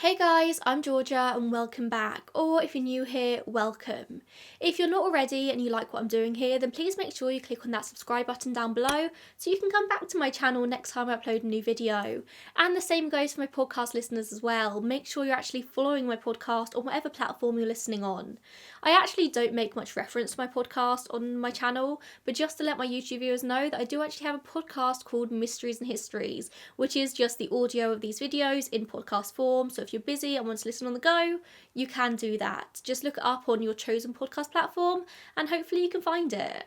Hey guys, I'm Georgia and welcome back, or if you're new here, welcome. If you're not already and you like what I'm doing here, then please make sure you click on that subscribe button down below so you can come back to my channel next time I upload a new video. And the same goes for my podcast listeners as well. Make sure you're actually following my podcast on whatever platform you're listening on. I actually don't make much reference to my podcast on my channel, but just to let my YouTube viewers know that I do actually have a podcast called Mysteries and Histories, which is just the audio of these videos in podcast form. So if you're busy and want to listen on the go, you can do that. Just look it up on your chosen podcast platform and hopefully you can find it.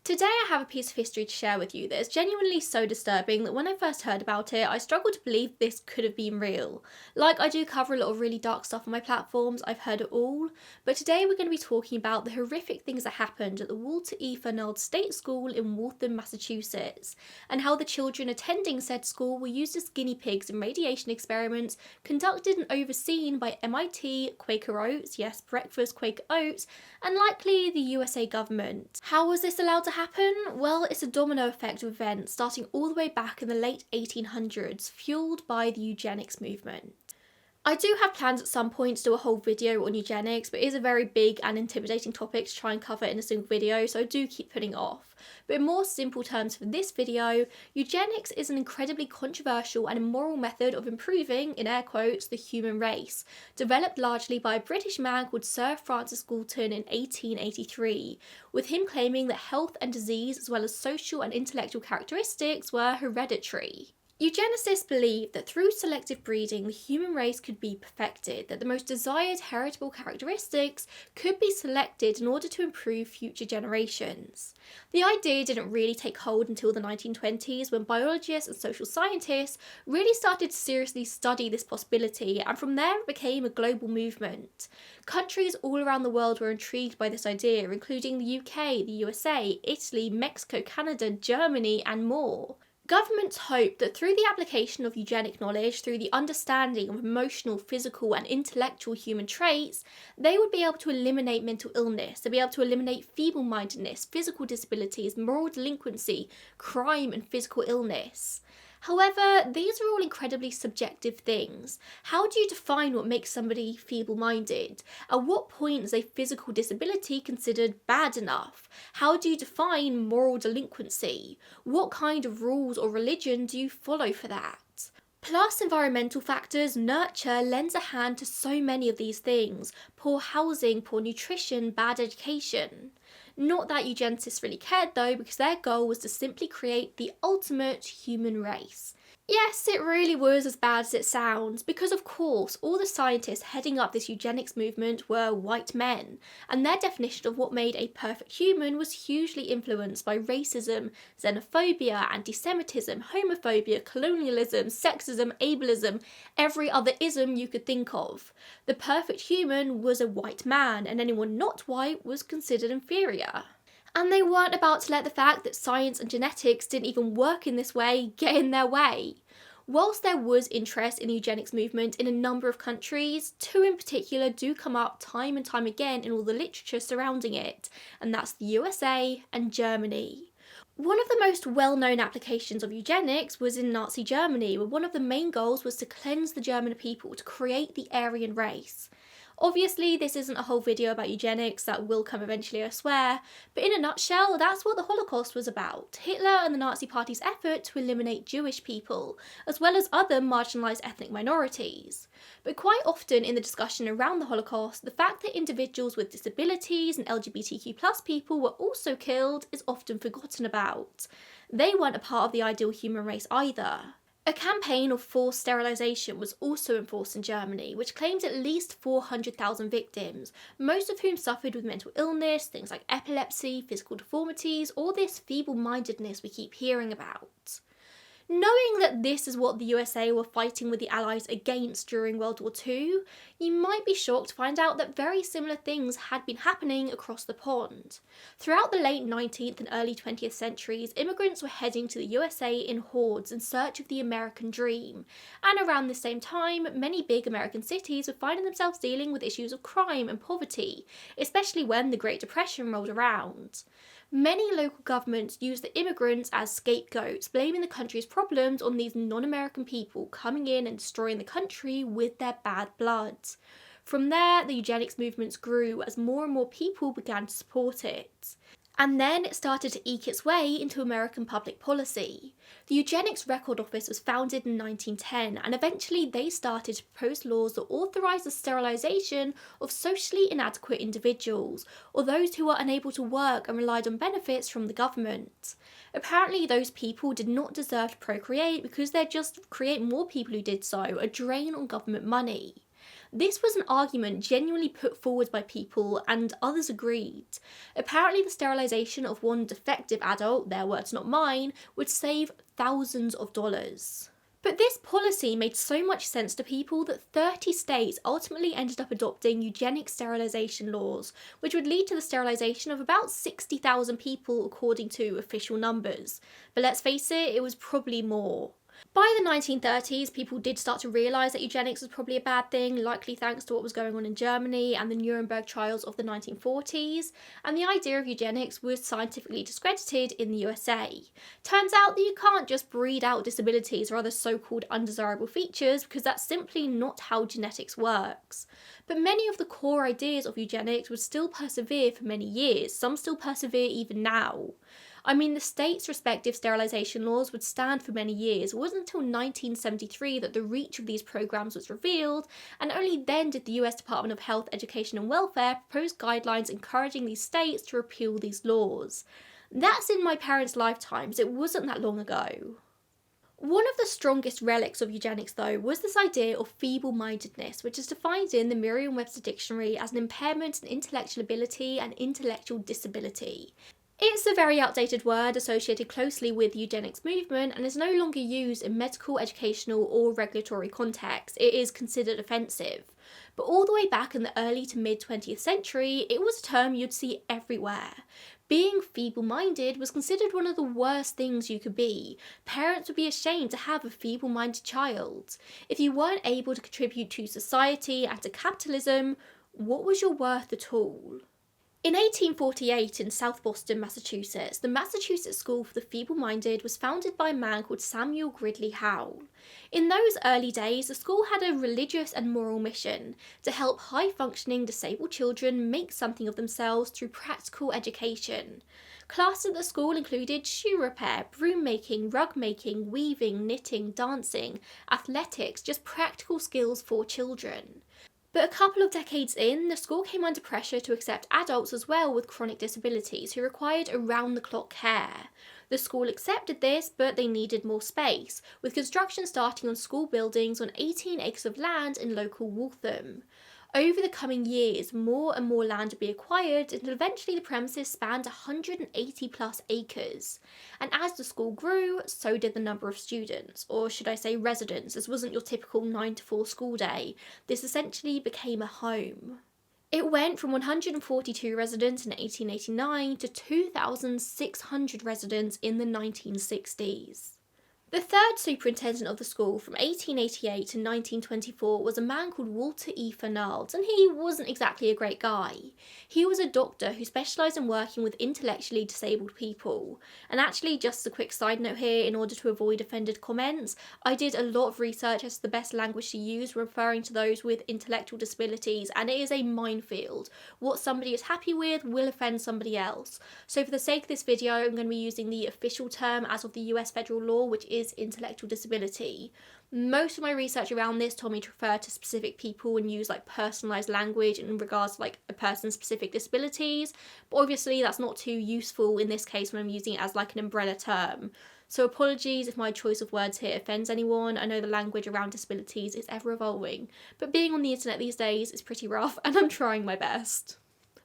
Today I have a piece of history to share with you that is genuinely so disturbing that when I first heard about it, I struggled to believe this could have been real. Like, I do cover a lot of really dark stuff on my platforms, I've heard it all, but today we're going to be talking about the horrific things that happened at the Walter E. Fernald State School in Waltham, Massachusetts, and how the children attending said school were used as guinea pigs in radiation experiments conducted and overseen by MIT, Quaker Oats, yes, breakfast Quaker Oats, and likely the USA government. How was this allowed to happen? Well, it's a domino effect of events starting all the way back in the late 1800s, fueled by the eugenics movement. I do have plans at some point to do a whole video on eugenics, but it is a very big and intimidating topic to try and cover in a single video, so I do keep putting it off. But in more simple terms for this video, eugenics is an incredibly controversial and immoral method of improving, in air quotes, the human race, developed largely by a British man called Sir Francis Galton in 1883, with him claiming that health and disease as well as social and intellectual characteristics were hereditary. Eugenicists believed that through selective breeding the human race could be perfected, that the most desired heritable characteristics could be selected in order to improve future generations. The idea didn't really take hold until the 1920s, when biologists and social scientists really started to seriously study this possibility, and from there it became a global movement. Countries all around the world were intrigued by this idea, including the UK, the USA, Italy, Mexico, Canada, Germany and more. Governments hoped that through the application of eugenic knowledge, through the understanding of emotional, physical and intellectual human traits, they would be able to eliminate mental illness, they'd be able to eliminate feeble-mindedness, physical disabilities, moral delinquency, crime and physical illness. However, these are all incredibly subjective things. How do you define what makes somebody feeble-minded? At what point is a physical disability considered bad enough? How do you define moral delinquency? What kind of rules or religion do you follow for that? Plus, environmental factors, nurture lends a hand to so many of these things. Poor housing, poor nutrition, bad education. Not that eugenicists really cared though, because their goal was to simply create the ultimate human race. Yes, it really was as bad as it sounds, because of course all the scientists heading up this eugenics movement were white men, and their definition of what made a perfect human was hugely influenced by racism, xenophobia, anti-Semitism, homophobia, colonialism, sexism, ableism, every other ism you could think of. The perfect human was a white man, and anyone not white was considered inferior. And they weren't about to let the fact that science and genetics didn't even work in this way get in their way. Whilst there was interest in the eugenics movement in a number of countries, two in particular do come up time and time again in all the literature surrounding it, and that's the USA and Germany. One of the most well-known applications of eugenics was in Nazi Germany, where one of the main goals was to cleanse the German people, to create the Aryan race. Obviously, this isn't a whole video about eugenics, that will come eventually, I swear, but in a nutshell, that's what the Holocaust was about. Hitler and the Nazi Party's effort to eliminate Jewish people, as well as other marginalised ethnic minorities. But quite often in the discussion around the Holocaust, the fact that individuals with disabilities and LGBTQ+ people were also killed is often forgotten about. They weren't a part of the ideal human race either. A campaign of forced sterilisation was also enforced in Germany, which claimed at least 400,000 victims, most of whom suffered with mental illness, things like epilepsy, physical deformities, or this feeble-mindedness we keep hearing about. Knowing that this is what the USA were fighting with the Allies against during World War II, you might be shocked to find out that very similar things had been happening across the pond. Throughout the late 19th and early 20th centuries, immigrants were heading to the USA in hordes in search of the American dream, and around the same time, many big American cities were finding themselves dealing with issues of crime and poverty, especially when the Great Depression rolled around. Many local governments used the immigrants as scapegoats, blaming the country's problems on these non-American people coming in and destroying the country with their bad blood. From there, the eugenics movements grew as more and more people began to support it. And then it started to eke its way into American public policy. The Eugenics Record Office was founded in 1910, and eventually they started to propose laws that authorised the sterilisation of socially inadequate individuals, or those who were unable to work and relied on benefits from the government. Apparently those people did not deserve to procreate because they'd just create more people who did so, a drain on government money. This was an argument genuinely put forward by people, and others agreed. Apparently the sterilisation of one defective adult, their words not mine, would save thousands of dollars. But this policy made so much sense to people that 30 states ultimately ended up adopting eugenic sterilisation laws, which would lead to the sterilisation of about 60,000 people according to official numbers. But let's face it was probably more. By the 1930s, people did start to realise that eugenics was probably a bad thing, likely thanks to what was going on in Germany and the Nuremberg trials of the 1940s, and the idea of eugenics was scientifically discredited in the USA. Turns out that you can't just breed out disabilities or other so-called undesirable features, because that's simply not how genetics works. But many of the core ideas of eugenics would still persevere for many years, some still persevere even now. I mean, the states' respective sterilisation laws would stand for many years. It wasn't until 1973 that the reach of these programmes was revealed, and only then did the US Department of Health, Education and Welfare propose guidelines encouraging these states to repeal these laws. That's in my parents' lifetimes, it wasn't that long ago. One of the strongest relics of eugenics, though, was this idea of feeble-mindedness, which is defined in the Merriam-Webster Dictionary as an impairment in intellectual ability and intellectual disability. It's a very outdated word associated closely with the eugenics movement and is no longer used in medical, educational or regulatory contexts. It is considered offensive. But all the way back in the early to mid 20th century, it was a term you'd see everywhere. Being feeble-minded was considered one of the worst things you could be. Parents would be ashamed to have a feeble-minded child. If you weren't able to contribute to society and to capitalism, what was your worth at all? In 1848 in South Boston, Massachusetts, the Massachusetts School for the Feeble-Minded was founded by a man called Samuel Gridley Howell. In those early days, the school had a religious and moral mission to help high-functioning disabled children make something of themselves through practical education. Classes at the school included shoe repair, broom making, rug making, weaving, knitting, dancing, athletics, just practical skills for children. But a couple of decades in, the school came under pressure to accept adults as well with chronic disabilities who required around-the-clock care. The school accepted this, but they needed more space, with construction starting on school buildings on 18 acres of land in local Waltham. Over the coming years, more and more land would be acquired until eventually the premises spanned 180 plus acres. And as the school grew, so did the number of students, or should I say residents. This wasn't your typical 9 to 4 school day. This essentially became a home. It went from 142 residents in 1889 to 2,600 residents in the 1960s. The third superintendent of the school from 1888 to 1924 was a man called Walter E. Fernald, and he wasn't exactly a great guy. He was a doctor who specialised in working with intellectually disabled people. And actually, just a quick side note here, in order to avoid offended comments, I did a lot of research as to the best language to use referring to those with intellectual disabilities, and it is a minefield. What somebody is happy with will offend somebody else. So for the sake of this video, I'm going to be using the official term as of the US federal law, which is intellectual disability. Most of my research around this told me to refer to specific people and use like personalised language in regards to like a person's specific disabilities, but obviously that's not too useful in this case when I'm using it as like an umbrella term. So apologies if my choice of words here offends anyone. I know the language around disabilities is ever evolving, but being on the internet these days is pretty rough and I'm trying my best.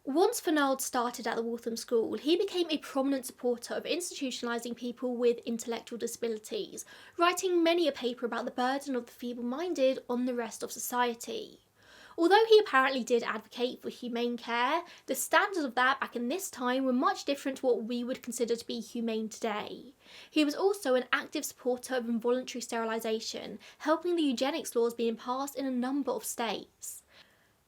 Once Fernald started at the Waltham School, he became a prominent supporter of institutionalising people with intellectual disabilities, writing many a paper about the burden of the feeble-minded on the rest of society. Although he apparently did advocate for humane care, the standards of that back in this time were much different to what we would consider to be humane today. He was also an active supporter of involuntary sterilisation, helping the eugenics laws being passed in a number of states.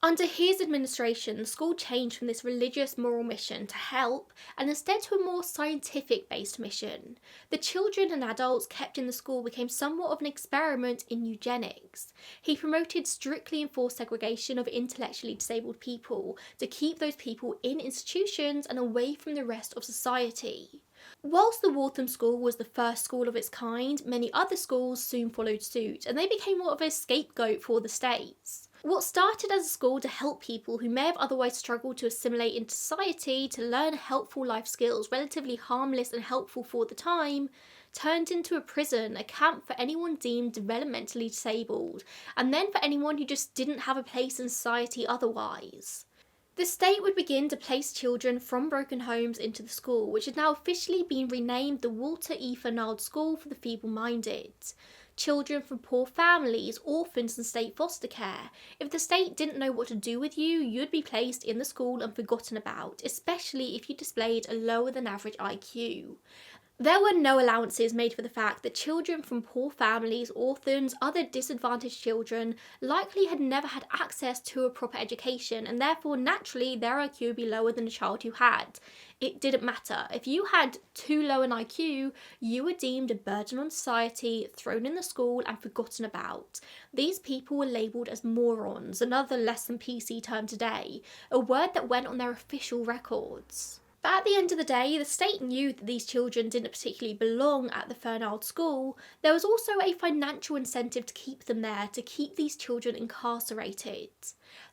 Under his administration, the school changed from this religious moral mission to help and instead to a more scientific based mission. The children and adults kept in the school became somewhat of an experiment in eugenics. He promoted strictly enforced segregation of intellectually disabled people to keep those people in institutions and away from the rest of society. Whilst the Waltham School was the first school of its kind, many other schools soon followed suit, and they became more of a scapegoat for the states. What started as a school to help people who may have otherwise struggled to assimilate into society to learn helpful life skills, relatively harmless and helpful for the time, turned into a prison, a camp for anyone deemed developmentally disabled, and then for anyone who just didn't have a place in society otherwise. The state would begin to place children from broken homes into the school, which had now officially been renamed the Walter E. Fernald School for the Feeble-Minded. Children from poor families, orphans and state foster care. If the state didn't know what to do with you, you'd be placed in the school and forgotten about, especially if you displayed a lower than average IQ. There were no allowances made for the fact that children from poor families, orphans, other disadvantaged children likely had never had access to a proper education, and therefore naturally their IQ would be lower than a child who had. It didn't matter. If you had too low an IQ, you were deemed a burden on society, thrown in the school and forgotten about. These people were labelled as morons, another less than PC term today, a word that went on their official records. But at the end of the day, the state knew that these children didn't particularly belong at the Fernald School. There was also a financial incentive to keep them there, to keep these children incarcerated.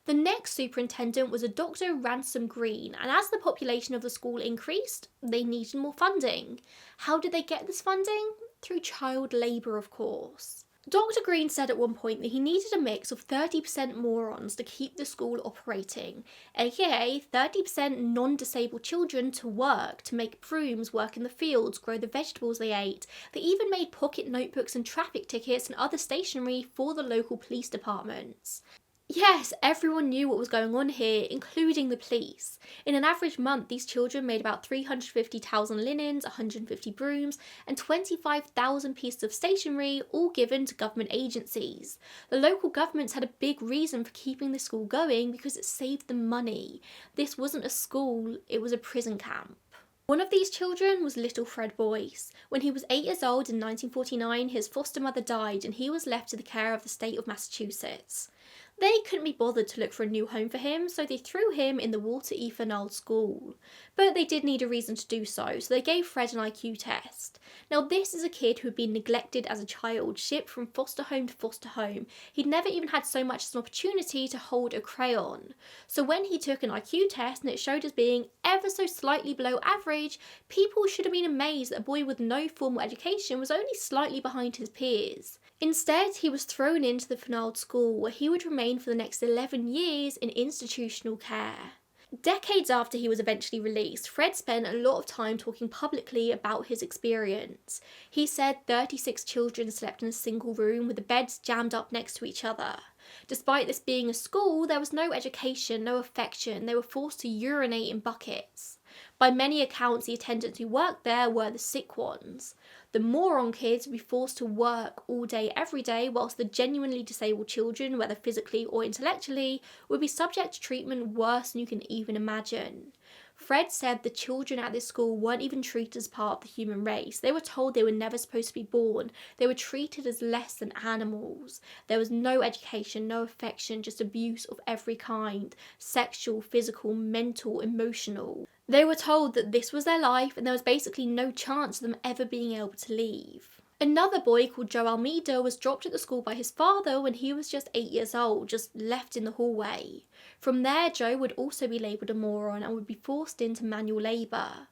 The next superintendent was a Dr. Ransom Green, and as the population of the school increased, they needed more funding. How did they get this funding? Through child labour, of course. Dr. Green said at one point that he needed a mix of 30% morons to keep the school operating, aka 30% non-disabled children to work, to make brooms, work in the fields, grow the vegetables they ate. They even made pocket notebooks and traffic tickets and other stationery for the local police departments. Yes, everyone knew what was going on here, including the police. In an average month, these children made about 350 towels and linens, 150 brooms, and 25,000 pieces of stationery, all given to government agencies. The local governments had a big reason for keeping the school going because it saved them money. This wasn't a school, it was a prison camp. One of these children was little Fred Boyce. When he was 8 years old in 1949, his foster mother died and he was left to the care of the state of Massachusetts. They couldn't be bothered to look for a new home for him, so they threw him in the Walter E. Fernald School. But they did need a reason to do so they gave Fred an IQ test. Now this is a kid who had been neglected as a child, shipped from foster home to foster home. He'd never even had so much as an opportunity to hold a crayon. So when he took an IQ test and it showed as being ever so slightly below average, people should have been amazed that a boy with no formal education was only slightly behind his peers. Instead, he was thrown into the Fernald School, where he would remain for the next 11 years in institutional care. Decades after he was eventually released, Fred spent a lot of time talking publicly about his experience. He said 36 children slept in a single room with the beds jammed up next to each other. Despite this being a school, there was no education, no affection. They were forced to urinate in buckets. By many accounts, the attendants who worked there were the sick ones. The moron kids would be forced to work all day, every day, whilst the genuinely disabled children, whether physically or intellectually, would be subject to treatment worse than you can even imagine. Fred said the children at this school weren't even treated as part of the human race. They were told they were never supposed to be born. They were treated as less than animals. There was no education, no affection, just abuse of every kind. Sexual, physical, mental, emotional. They were told that this was their life and there was basically no chance of them ever being able to leave. Another boy called Joe Almeida was dropped at the school by his father when he was just 8 years old, just left in the hallway. From there, Joe would also be labelled a moron and would be forced into manual labour.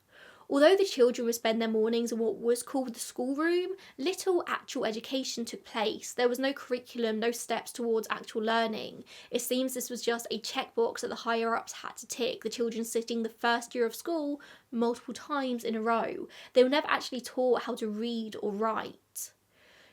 Although the children would spend their mornings in what was called the schoolroom, little actual education took place. There was no curriculum, no steps towards actual learning. It seems this was just a checkbox that the higher-ups had to tick, the children sitting the first year of school multiple times in a row. They were never actually taught how to read or write.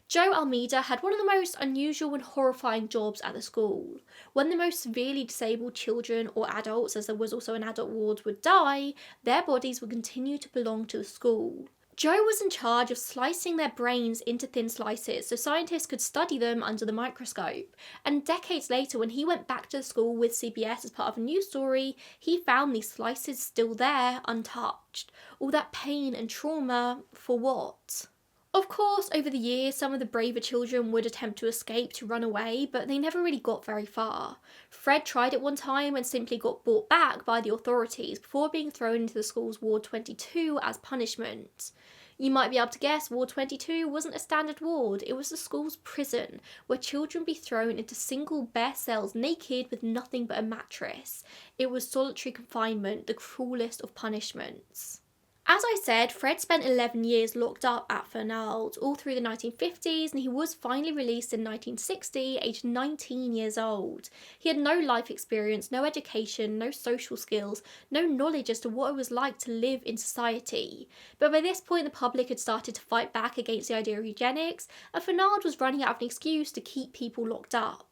Joe Almeida had one of the most unusual and horrifying jobs at the school. When the most severely disabled children or adults, as there was also an adult ward, would die, their bodies would continue to belong to the school. Joe was in charge of slicing their brains into thin slices so scientists could study them under the microscope. And decades later, when he went back to the school with CBS as part of a news story, he found these slices still there, untouched. All that pain and trauma, for what? Of course, over the years, some of the braver children would attempt to escape, to run away, but they never really got very far. Fred tried it one time and simply got brought back by the authorities before being thrown into the school's Ward 22 as punishment. You might be able to guess, Ward 22 wasn't a standard ward, it was the school's prison, where children would be thrown into single bare cells naked with nothing but a mattress. It was solitary confinement, the cruelest of punishments. As I said, Fred spent 11 years locked up at Fernald all through the 1950s, and he was finally released in 1960, aged 19 years old. He had no life experience, no education, no social skills, no knowledge as to what it was like to live in society. But by this point, the public had started to fight back against the idea of eugenics, and Fernald was running out of an excuse to keep people locked up.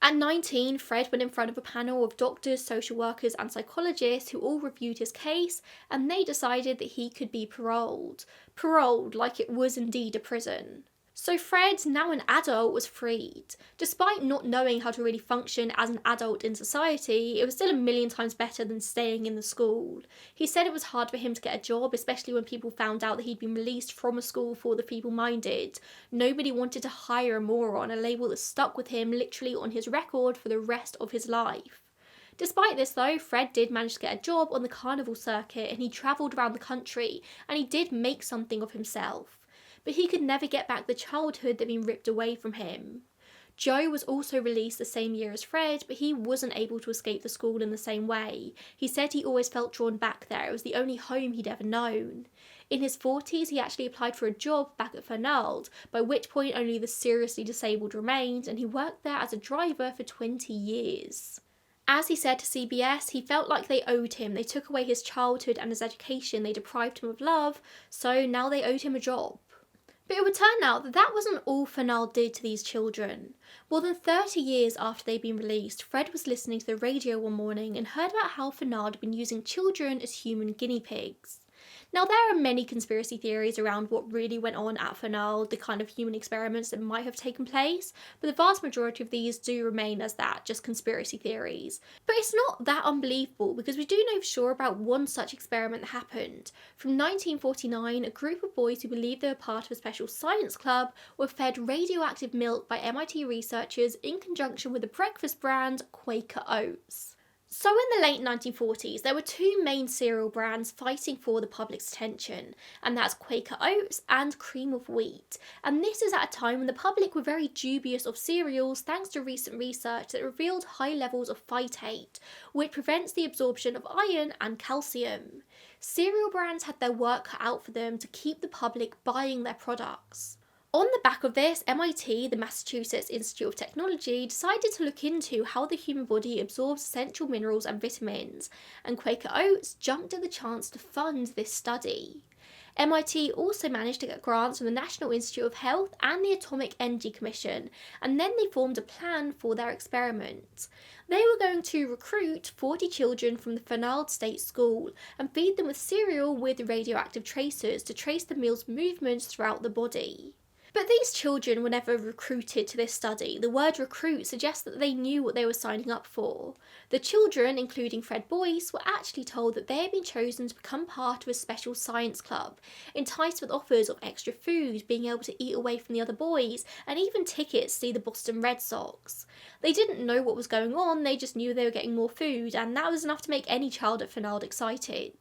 At 19, Fred went in front of a panel of doctors, social workers and psychologists who all reviewed his case, and they decided that he could be paroled. Paroled like it was indeed a prison. So Fred, now an adult, was freed. Despite not knowing how to really function as an adult in society, it was still a million times better than staying in the school. He said it was hard for him to get a job, especially when people found out that he'd been released from a school for the feeble-minded. Nobody wanted to hire a moron, a label that stuck with him literally on his record for the rest of his life. Despite this though, Fred did manage to get a job on the carnival circuit, and he travelled around the country, and he did make something of himself. But he could never get back the childhood that had been ripped away from him. Joe was also released the same year as Fred, but he wasn't able to escape the school in the same way. He said he always felt drawn back there, it was the only home he'd ever known. In his 40s, he actually applied for a job back at Fernald, by which point only the seriously disabled remained, and he worked there as a driver for 20 years. As he said to CBS, he felt like they owed him. They took away his childhood and his education, they deprived him of love, so now they owed him a job. But it would turn out that that wasn't all Fernald did to these children. More than 30 years after they'd been released, Fred was listening to the radio one morning and heard about how Fernald had been using children as human guinea pigs. Now, there are many conspiracy theories around what really went on at Fernald, the kind of human experiments that might have taken place, but the vast majority of these do remain as that, just conspiracy theories. But it's not that unbelievable, because we do know for sure about one such experiment that happened. From 1949, a group of boys who believed they were part of a special science club were fed radioactive milk by MIT researchers in conjunction with the breakfast brand Quaker Oats. So in the late 1940s, there were two main cereal brands fighting for the public's attention, and that's Quaker Oats and Cream of Wheat. And this is at a time when the public were very dubious of cereals thanks to recent research that revealed high levels of phytate, which prevents the absorption of iron and calcium. Cereal brands had their work cut out for them to keep the public buying their products. On the back of this, MIT, the Massachusetts Institute of Technology, decided to look into how the human body absorbs essential minerals and vitamins, and Quaker Oats jumped at the chance to fund this study. MIT also managed to get grants from the National Institute of Health and the Atomic Energy Commission, and then they formed a plan for their experiment. They were going to recruit 40 children from the Fernald State School and feed them with cereal with radioactive tracers to trace the meal's movements throughout the body. But these children were never recruited to this study. The word recruit suggests that they knew what they were signing up for. The children, including Fred Boyce, were actually told that they had been chosen to become part of a special science club, enticed with offers of extra food, being able to eat away from the other boys, and even tickets to see the Boston Red Sox. They didn't know what was going on, they just knew they were getting more food, and that was enough to make any child at Fernald excited.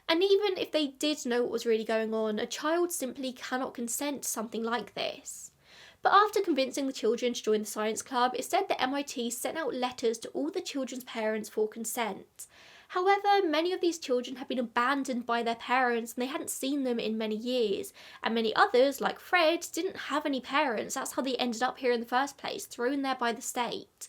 And even if they did know what was really going on, a child simply cannot consent to something like this. But after convincing the children to join the science club, it said that MIT sent out letters to all the children's parents for consent. However, many of these children had been abandoned by their parents and they hadn't seen them in many years, and many others, like Fred, didn't have any parents. That's how they ended up here in the first place, thrown there by the state.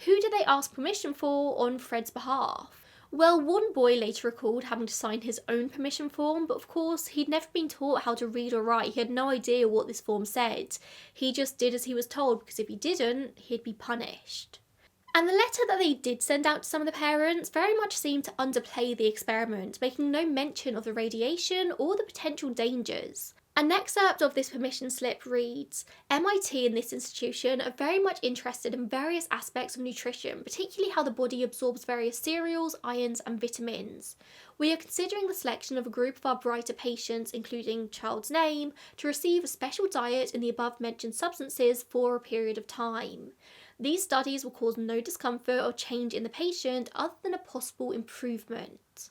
Who did they ask permission for on Fred's behalf? Well, one boy later recalled having to sign his own permission form, but of course he'd never been taught how to read or write. He had no idea what this form said. He just did as he was told, because if he didn't, he'd be punished. And the letter that they did send out to some of the parents very much seemed to underplay the experiment, making no mention of the radiation or the potential dangers. An excerpt of this permission slip reads, MIT and this institution are very much interested in various aspects of nutrition, particularly how the body absorbs various cereals, ions and vitamins. We are considering the selection of a group of our brighter patients, including child's name, to receive a special diet in the above mentioned substances for a period of time. These studies will cause no discomfort or change in the patient other than a possible improvement.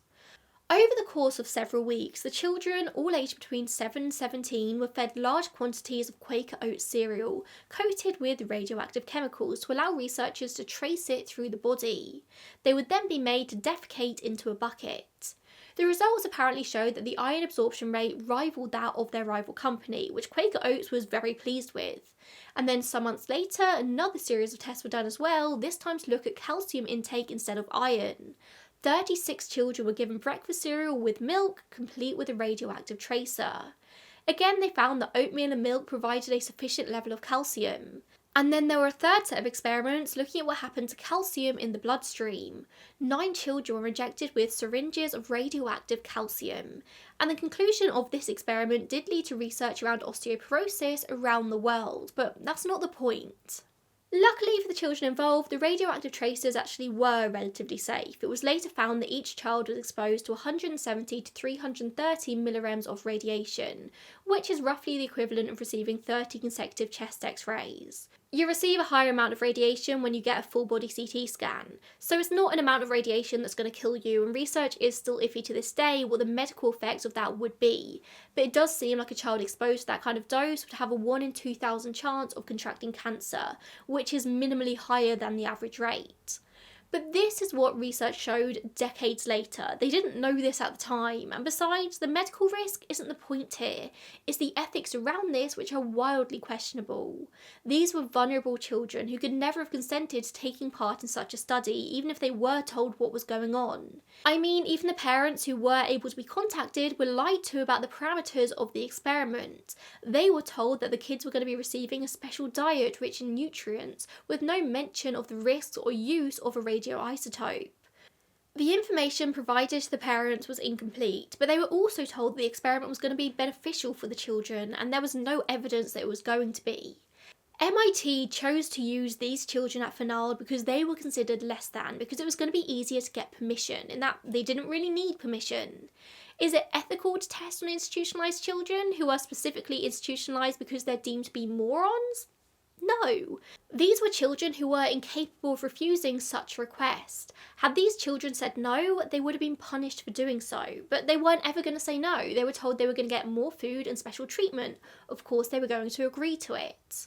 Over the course of several weeks, the children, all aged between 7 and 17, were fed large quantities of Quaker oat cereal, coated with radioactive chemicals to allow researchers to trace it through the body. They would then be made to defecate into a bucket. The results apparently showed that the iron absorption rate rivaled that of their rival company, which Quaker Oats was very pleased with. And then some months later, another series of tests were done as well, this time to look at calcium intake instead of iron. 36 children were given breakfast cereal with milk, complete with a radioactive tracer. Again, they found that oatmeal and milk provided a sufficient level of calcium. And then there were a third set of experiments looking at what happened to calcium in the bloodstream. 9 children were injected with syringes of radioactive calcium. And the conclusion of this experiment did lead to research around osteoporosis around the world, but that's not the point. Luckily for the children involved, the radioactive tracers actually were relatively safe. It was later found that each child was exposed to 170 to 330 millirems of radiation, which is roughly the equivalent of receiving 30 consecutive chest x-rays. You receive a higher amount of radiation when you get a full body CT scan, so it's not an amount of radiation that's going to kill you, and research is still iffy to this day what the medical effects of that would be, but it does seem like a child exposed to that kind of dose would have a 1 in 2,000 chance of contracting cancer, which is minimally higher than the average rate. But this is what research showed decades later. They didn't know this at the time, and besides, the medical risk isn't the point here. It's the ethics around this which are wildly questionable. These were vulnerable children who could never have consented to taking part in such a study, even if they were told what was going on. I mean, even the parents who were able to be contacted were lied to about the parameters of the experiment. They were told that the kids were going to be receiving a special diet rich in nutrients, with no mention of the risks or use of a radioisotope. The information provided to the parents was incomplete, but they were also told the experiment was going to be beneficial for the children, and there was no evidence that it was going to be. MIT chose to use these children at Fernald because they were considered less than, because it was going to be easier to get permission, in that they didn't really need permission. Is it ethical to test on institutionalised children who are specifically institutionalised because they're deemed to be morons? No. These were children who were incapable of refusing such a request. Had these children said no, they would have been punished for doing so, but they weren't ever going to say no. They were told they were going to get more food and special treatment. Of course, they were going to agree to it.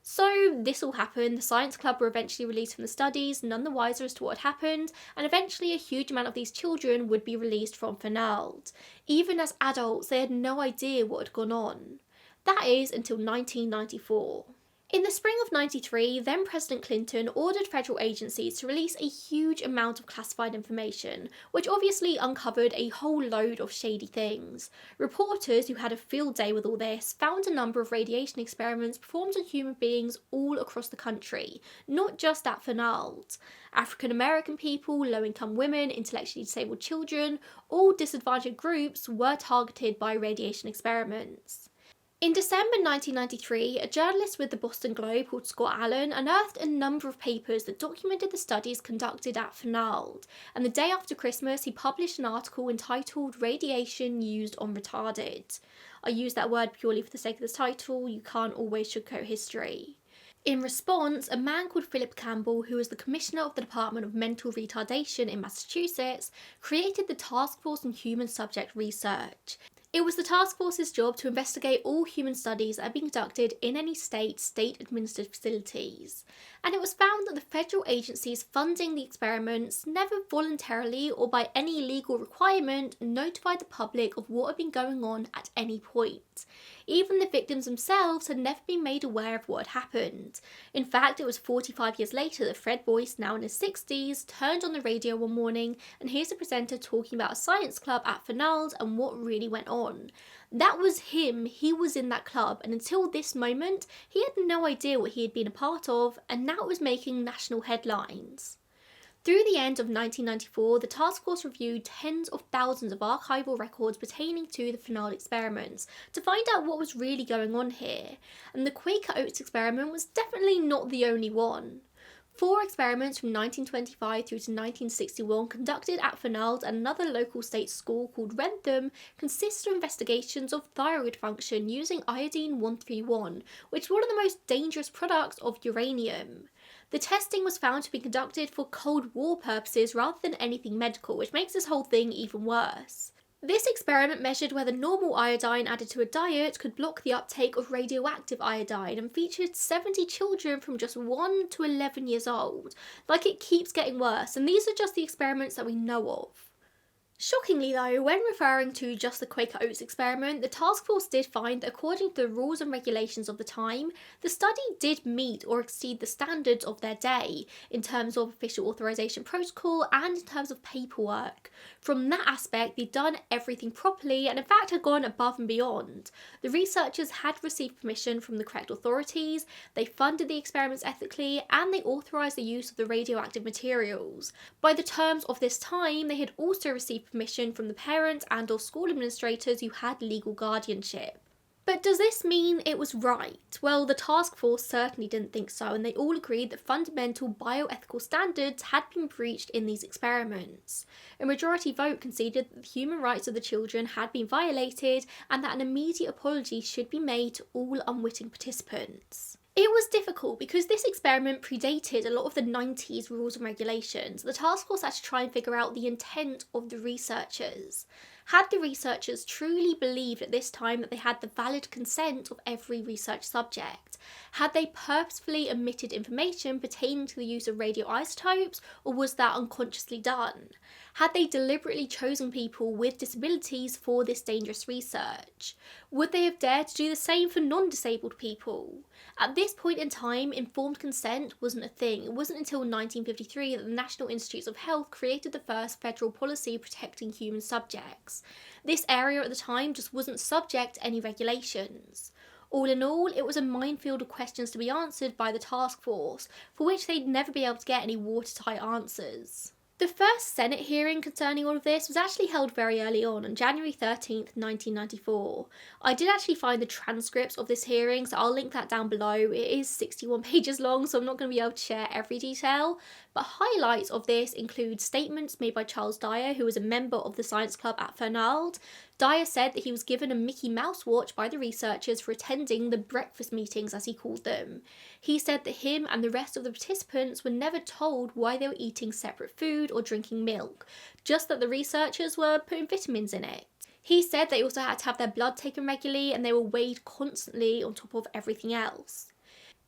So this all happened, the science club were eventually released from the studies, none the wiser as to what had happened, and eventually a huge amount of these children would be released from Fernald. Even as adults, they had no idea what had gone on. That is until 1994. In the spring of '93, then President Clinton ordered federal agencies to release a huge amount of classified information, which obviously uncovered a whole load of shady things. Reporters who had a field day with all this found a number of radiation experiments performed on human beings all across the country, not just at Fernald. African American people, low-income women, intellectually disabled children, all disadvantaged groups were targeted by radiation experiments. In December 1993, a journalist with the Boston Globe called Scott Allen unearthed a number of papers that documented the studies conducted at Fernald, and the day after Christmas he published an article entitled Radiation Used on Retarded. I use that word purely for the sake of this title, you can't always sugarcoat history. In response, a man called Philip Campbell, who was the Commissioner of the Department of Mental Retardation in Massachusetts, created the Task Force on Human Subject Research. It was the task force's job to investigate all human studies that had been conducted in any state-administered facilities. And it was found that the federal agencies funding the experiments never voluntarily or by any legal requirement notified the public of what had been going on at any point. Even the victims themselves had never been made aware of what had happened. In fact, it was 45 years later that Fred Boyce, now in his 60s, turned on the radio one morning and hears the presenter talking about a science club at Fernald and what really went on. That was him, he was in that club, and until this moment, he had no idea what he had been a part of, and now it was making national headlines. Through the end of 1994, the task force reviewed tens of thousands of archival records pertaining to the Fernald experiments to find out what was really going on here, and the Quaker Oats experiment was definitely not the only one. 4 experiments from 1925 through to 1961 conducted at Fernald and another local state school called Wrentham consisted of investigations of thyroid function using iodine-131, which is one of the most dangerous products of uranium. The testing was found to be conducted for Cold War purposes rather than anything medical, which makes this whole thing even worse. This experiment measured whether normal iodine added to a diet could block the uptake of radioactive iodine and featured 70 children from just 1 to 11 years old. Like, it keeps getting worse, and these are just the experiments that we know of. Shockingly though, when referring to just the Quaker Oats experiment, the task force did find that according to the rules and regulations of the time, the study did meet or exceed the standards of their day in terms of official authorization protocol and in terms of paperwork. From that aspect, they'd done everything properly and in fact had gone above and beyond. The researchers had received permission from the correct authorities, they funded the experiments ethically, and they authorized the use of the radioactive materials. By the terms of this time, they had also received permission from the parents and or school administrators who had legal guardianship. But does this mean it was right? Well, the task force certainly didn't think so, and they all agreed that fundamental bioethical standards had been breached in these experiments. A majority vote conceded that the human rights of the children had been violated and that an immediate apology should be made to all unwitting participants. It was difficult because this experiment predated a lot of the 90s rules and regulations. The task force had to try and figure out the intent of the researchers. Had the researchers truly believed at this time that they had the valid consent of every research subject? Had they purposefully omitted information pertaining to the use of radioisotopes, or was that unconsciously done? Had they deliberately chosen people with disabilities for this dangerous research? Would they have dared to do the same for non-disabled people? At this point in time, informed consent wasn't a thing. It wasn't until 1953 that the National Institutes of Health created the first federal policy protecting human subjects. This area at the time just wasn't subject to any regulations. All in all, it was a minefield of questions to be answered by the task force, for which they'd never be able to get any watertight answers. The first Senate hearing concerning all of this was actually held very early on January 13th, 1994. I did actually find the transcripts of this hearing, so I'll link that down below. It is 61 pages long, so I'm not going to be able to share every detail, but highlights of this include statements made by Charles Dyer, who was a member of the science club at Fernald. Dyer said that he was given a Mickey Mouse watch by the researchers for attending the breakfast meetings, as he called them. He said that him and the rest of the participants were never told why they were eating separate food or drinking milk, just that the researchers were putting vitamins in it. He said they also had to have their blood taken regularly and they were weighed constantly on top of everything else.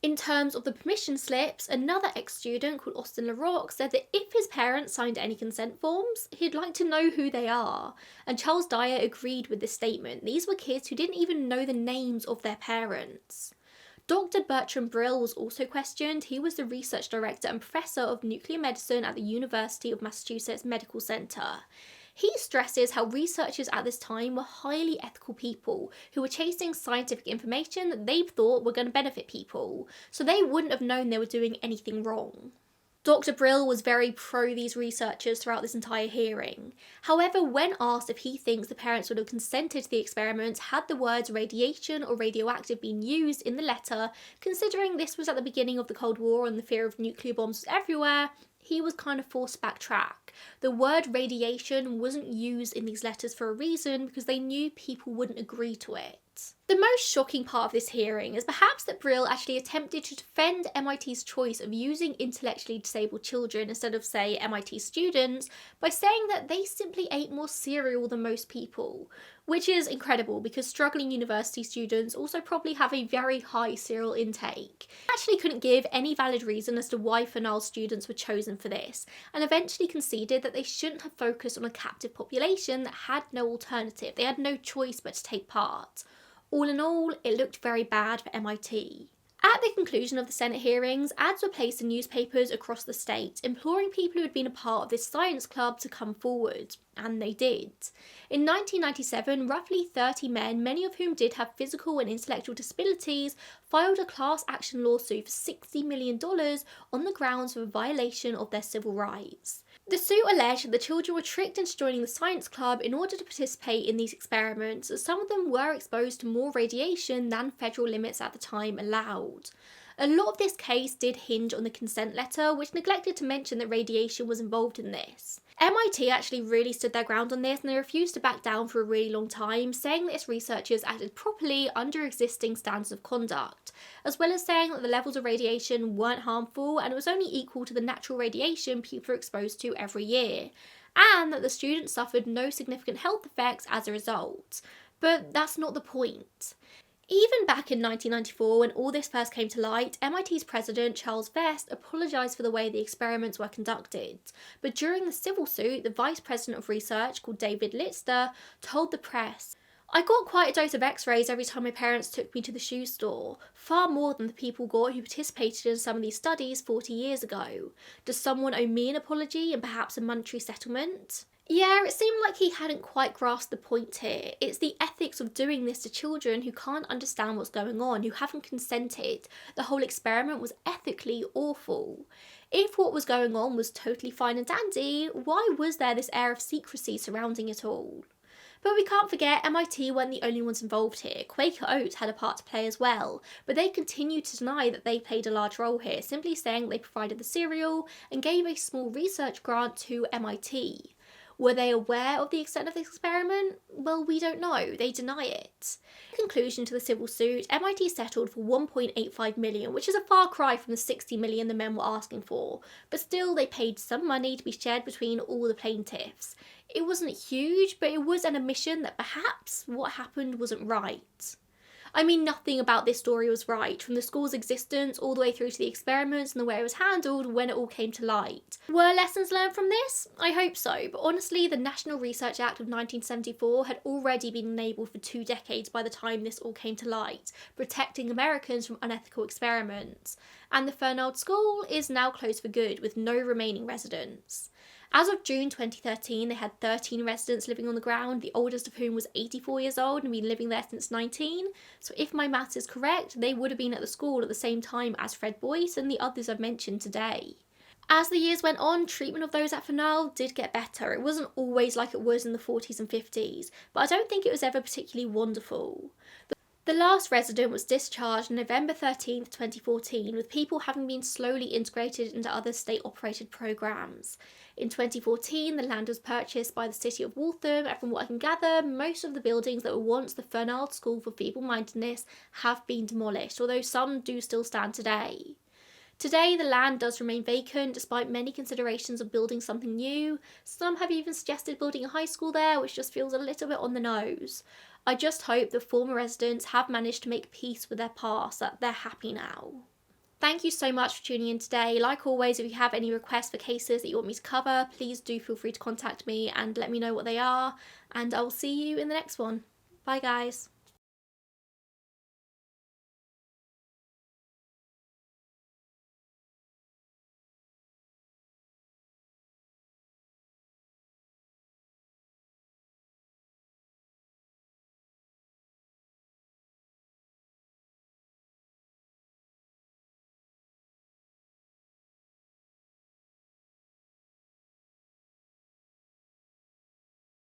In terms of the permission slips, another ex-student called Austin LaRock said that if his parents signed any consent forms, he'd like to know who they are, and Charles Dyer agreed with this statement. These were kids who didn't even know the names of their parents. Dr. Bertram Brill was also questioned. He was the research director and professor of nuclear medicine at the University of Massachusetts Medical Center. He stresses how researchers at this time were highly ethical people who were chasing scientific information that they thought were going to benefit people, so they wouldn't have known they were doing anything wrong. Dr. Brill was very pro these researchers throughout this entire hearing. However, when asked if he thinks the parents would have consented to the experiments had the words radiation or radioactive been used in the letter, considering this was at the beginning of the Cold War and the fear of nuclear bombs was everywhere, he was kind of forced to backtrack. The word radiation wasn't used in these letters for a reason because they knew people wouldn't agree to it. The most shocking part of this hearing is perhaps that Brill actually attempted to defend MIT's choice of using intellectually disabled children instead of, say, MIT students by saying that they simply ate more cereal than most people, which is incredible because struggling university students also probably have a very high cereal intake. He actually couldn't give any valid reason as to why Fernald students were chosen for this, and eventually conceded that they shouldn't have focused on a captive population that had no alternative. They had no choice but to take part. All in all, it looked very bad for MIT. At the conclusion of the Senate hearings, ads were placed in newspapers across the state, imploring people who had been a part of this science club to come forward, and they did. In 1997, roughly 30 men, many of whom did have physical and intellectual disabilities, filed a class action lawsuit for $60 million on the grounds of a violation of their civil rights. The suit alleged that the children were tricked into joining the science club in order to participate in these experiments, as some of them were exposed to more radiation than federal limits at the time allowed. A lot of this case did hinge on the consent letter, which neglected to mention that radiation was involved in this. MIT actually really stood their ground on this, and they refused to back down for a really long time, saying that its researchers acted properly under existing standards of conduct, as well as saying that the levels of radiation weren't harmful and it was only equal to the natural radiation people are exposed to every year, and that the students suffered no significant health effects as a result. But that's not the point. Even back in 1994, when all this first came to light, MIT's president, Charles Vest, apologised for the way the experiments were conducted. But during the civil suit, the vice president of research, called David Lister, told the press, "I got quite a dose of x-rays every time my parents took me to the shoe store, far more than the people got who participated in some of these studies 40 years ago. Does someone owe me an apology and perhaps a monetary settlement?" Yeah, it seemed like he hadn't quite grasped the point here. It's the ethics of doing this to children who can't understand what's going on, who haven't consented. The whole experiment was ethically awful. If what was going on was totally fine and dandy, why was there this air of secrecy surrounding it all? But we can't forget MIT weren't the only ones involved here. Quaker Oats had a part to play as well, but they continued to deny that they played a large role here, simply saying they provided the cereal and gave a small research grant to MIT. Were they aware of the extent of this experiment? Well, we don't know. They deny it. In conclusion to the civil suit, MIT settled for $1.85 million, which is a far cry from the $60 million the men were asking for, but still they paid some money to be shared between all the plaintiffs. It wasn't huge, but it was an admission that perhaps what happened wasn't right. I mean, nothing about this story was right, from the school's existence all the way through to the experiments and the way it was handled when it all came to light. Were lessons learned from this? I hope so, but honestly, the National Research Act of 1974 had already been enabled for 2 decades by the time this all came to light, protecting Americans from unethical experiments. And the Fernald School is now closed for good, with no remaining residents. As of June 2013, they had 13 residents living on the ground, the oldest of whom was 84 years old and been living there since 19. So if my maths is correct, they would have been at the school at the same time as Fred Boyce and the others I've mentioned today. As the years went on, treatment of those at Fernald did get better. It wasn't always like it was in the 40s and 50s, but I don't think it was ever particularly wonderful. The last resident was discharged on November 13th, 2014, with people having been slowly integrated into other state-operated programmes. In 2014, the land was purchased by the city of Waltham, and from what I can gather, most of the buildings that were once the Fernald School for Feeble-Mindedness have been demolished, although some do still stand today. Today, the land does remain vacant, despite many considerations of building something new. Some have even suggested building a high school there, which just feels a little bit on the nose. I just hope that former residents have managed to make peace with their past, that they're happy now. Thank you so much for tuning in today. Like always, if you have any requests for cases that you want me to cover, please do feel free to contact me and let me know what they are, and I will see you in the next one. Bye guys.